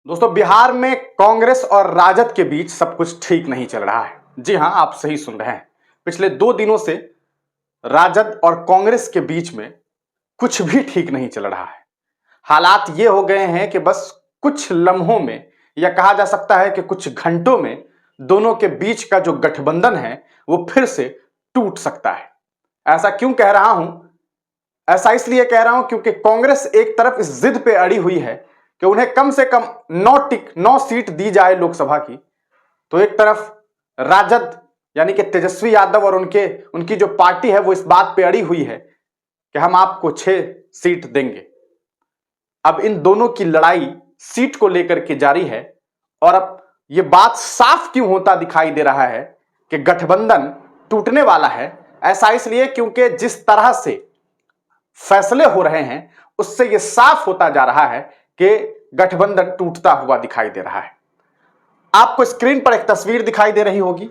दोस्तों, बिहार में कांग्रेस और राजद के बीच सब कुछ ठीक नहीं चल रहा है। जी हां, आप सही सुन रहे हैं। पिछले 2 दिनों से राजद और कांग्रेस के बीच में कुछ भी ठीक नहीं चल रहा है। हालात ये हो गए हैं कि बस कुछ लम्हों में, या कहा जा सकता है कि कुछ घंटों में, दोनों के बीच का जो गठबंधन है वो फिर से टूट सकता है। ऐसा क्यों कह रहा हूं? ऐसा इसलिए कह रहा हूं क्योंकि कांग्रेस एक तरफ इस जिद पे अड़ी हुई है कि उन्हें कम से कम 9 सीट दी जाए लोकसभा की, तो एक तरफ राजद यानी कि तेजस्वी यादव और उनकी जो पार्टी है वो इस बात पे अड़ी हुई है कि हम आपको 6 सीट देंगे। अब इन दोनों की लड़ाई सीट को लेकर के जारी है और अब ये बात साफ क्यों होता दिखाई दे रहा है कि गठबंधन टूटने वाला है। ऐसा इसलिए क्योंकि जिस तरह से फैसले हो रहे हैं उससे यह साफ होता जा रहा है कि गठबंधन टूटता हुआ दिखाई दे रहा है। आपको स्क्रीन पर एक तस्वीर दिखाई दे रही होगी।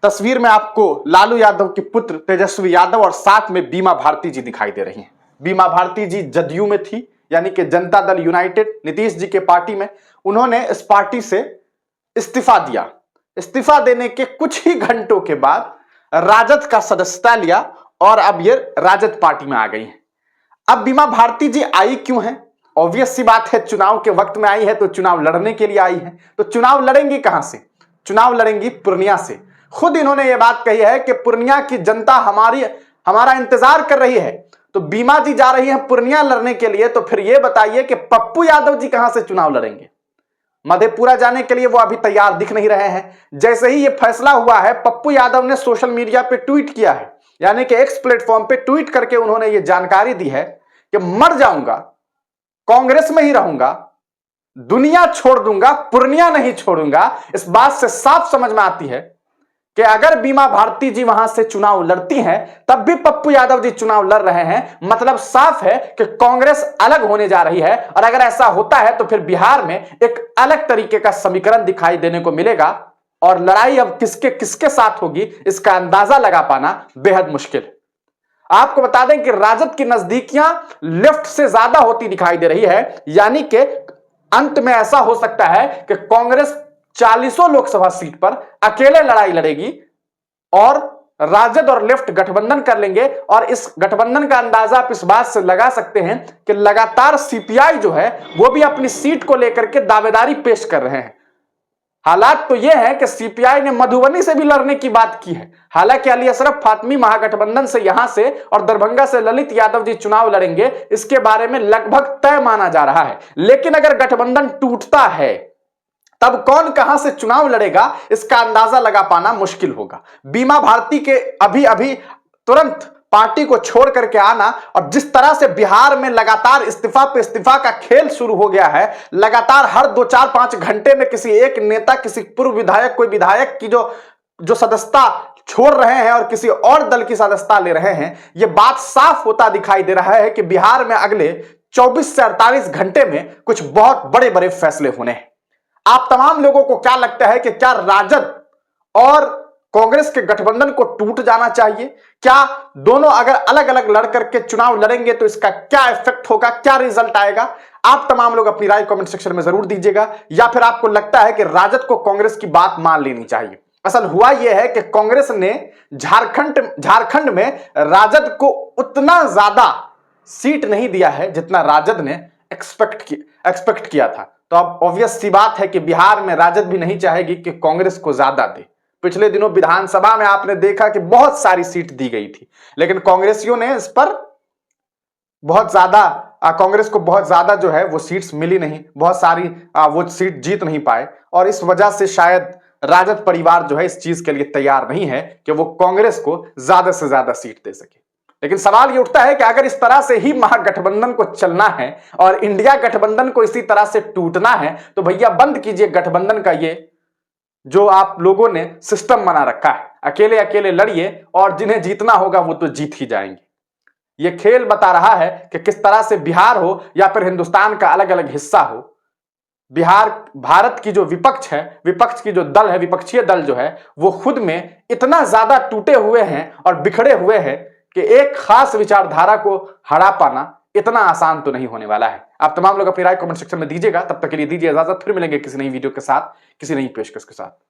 तस्वीर में आपको लालू यादव के पुत्र तेजस्वी यादव और साथ में बीमा भारती जी दिखाई दे रही हैं। बीमा भारती जी जदयू में थी, यानी कि जनता दल यूनाइटेड, नीतीश जी के पार्टी में। उन्होंने इस पार्टी से इस्तीफा दिया। इस्तीफा देने के कुछ ही घंटों के बाद राजद का सदस्यता लिया और अब ये राजद पार्टी में आ गई हैं। अब बीमा भारती जी आई क्यों है? ऑब्वियस सी बात है, चुनाव के वक्त में आई है तो चुनाव लड़ने के लिए आई है। तो चुनाव लड़ेंगी कहां से? चुनाव लड़ेंगी पूर्णिया से। खुद इन्होंने ये बात कही है कि पूर्णिया की जनता हमारा इंतजार कर रही है। तो बीमा जी जा रही है पूर्णिया लड़ने के लिए, तो फिर ये बताइए कि पप्पू यादव जी कहां से चुनाव लड़ेंगे? मधेपुरा जाने के लिए वो अभी तैयार दिख नहीं रहे हैं। जैसे ही ये फैसला हुआ है, पप्पू यादव ने सोशल मीडिया पे ट्वीट किया है, यानी कि एक्स प्लेटफॉर्म पे ट्वीट करके उन्होंने ये जानकारी दी है कि मर जाऊंगा, कांग्रेस में ही रहूंगा, दुनिया छोड़ दूंगा, पूर्णिया नहीं छोड़ूंगा। इस बात से साफ समझ में आती है कि अगर बीमा भारती जी वहां से चुनाव लड़ती हैं तब भी पप्पू यादव जी चुनाव लड़ रहे हैं। मतलब साफ है कि कांग्रेस अलग होने जा रही है। और अगर ऐसा होता है तो फिर बिहार में एक अलग तरीके का समीकरण दिखाई देने को मिलेगा और लड़ाई अब किसके किसके साथ होगी इसका अंदाजा लगा पाना बेहद मुश्किल। आपको बता दें कि राजद की नजदीकियां लेफ्ट से ज्यादा होती दिखाई दे रही है, यानी कि अंत में ऐसा हो सकता है कि कांग्रेस 40 लोकसभा सीट पर अकेले लड़ाई लड़ेगी और राजद और लेफ्ट गठबंधन कर लेंगे। और इस गठबंधन का अंदाजा आप इस बात से लगा सकते हैं कि लगातार सीपीआई जो है वो भी अपनी सीट को लेकर के दावेदारी पेश कर रहे हैं। हालात तो यह है कि सीपीआई ने मधुबनी से भी लड़ने की बात की है। हालांकि अली अशरफ फातमी महागठबंधन से यहां से और दरभंगा से ललित यादव जी चुनाव लड़ेंगे, इसके बारे में लगभग तय माना जा रहा है। लेकिन अगर गठबंधन टूटता है तब कौन कहां से चुनाव लड़ेगा इसका अंदाजा लगा पाना मुश्किल होगा। बीमा भारती के अभी अभी तुरंत पार्टी को छोड़ करके आना और जिस तरह से बिहार में लगातार इस्तीफा पे इस्तीफा का खेल शुरू हो गया है, लगातार हर 2-4-5 घंटे में किसी एक नेता, किसी पूर्व विधायक, कोई विधायक की जो सदस्यता छोड़ रहे हैं और किसी और दल की सदस्यता ले रहे हैं, यह बात साफ होता दिखाई दे रहा है कि बिहार में अगले 24 से 48 घंटे में कुछ बहुत बड़े बड़े फैसले होने हैं। आप तमाम लोगों को क्या लगता है कि क्या राजद और कांग्रेस के गठबंधन को टूट जाना चाहिए? क्या दोनों अगर अलग अलग लड़ करके चुनाव लड़ेंगे तो इसका क्या इफेक्ट होगा, क्या रिजल्ट आएगा? आप तमाम लोग अपनी राय कमेंट सेक्शन में जरूर दीजिएगा। या फिर आपको लगता है कि राजद को कांग्रेस की बात मान लेनी चाहिए? असल हुआ यह है कि कांग्रेस ने झारखंड में राजद को उतना ज्यादा सीट नहीं दिया है जितना राजद ने एक्सपेक्ट किया था। तो अब ऑब्वियस सी बात है कि बिहार में राजद भी नहीं चाहेगी कि कांग्रेस को ज्यादा दे। पिछले दिनों विधानसभा में आपने देखा कि बहुत सारी सीट दी गई थी, लेकिन कांग्रेसियों ने इस पर बहुत ज्यादा कांग्रेस को बहुत ज्यादा जो है वो सीट्स मिली नहीं, बहुत सारी वो सीट जीत नहीं पाए। और इस वजह से शायद राजद परिवार जो है इस चीज के लिए तैयार नहीं है कि वो कांग्रेस को ज्यादा से ज्यादा सीट दे सके। लेकिन सवाल ये उठता है कि अगर इस तरह से ही महागठबंधन को चलना है और इंडिया गठबंधन को इसी तरह से टूटना है, तो भैया बंद कीजिए गठबंधन का ये जो आप लोगों ने सिस्टम बना रखा है। अकेले अकेले लड़िए और जिन्हें जीतना होगा वो तो जीत ही जाएंगे। ये खेल बता रहा है कि किस तरह से बिहार हो या फिर हिंदुस्तान का अलग अलग हिस्सा हो, भारत की जो विपक्ष है, विपक्ष की जो दल है, विपक्षीय दल जो है वो खुद में इतना ज्यादा टूटे हुए हैं और बिखरे हुए हैं कि एक खास विचारधारा को हरा पाना इतना आसान तो नहीं होने वाला है। आप तमाम लोग अपनी राय कमेंट सेक्शन में दीजिएगा। तब तक के लिए दीजिए इजाजत, फिर मिलेंगे किसी नई वीडियो के साथ, किसी नई पेशकश के साथ।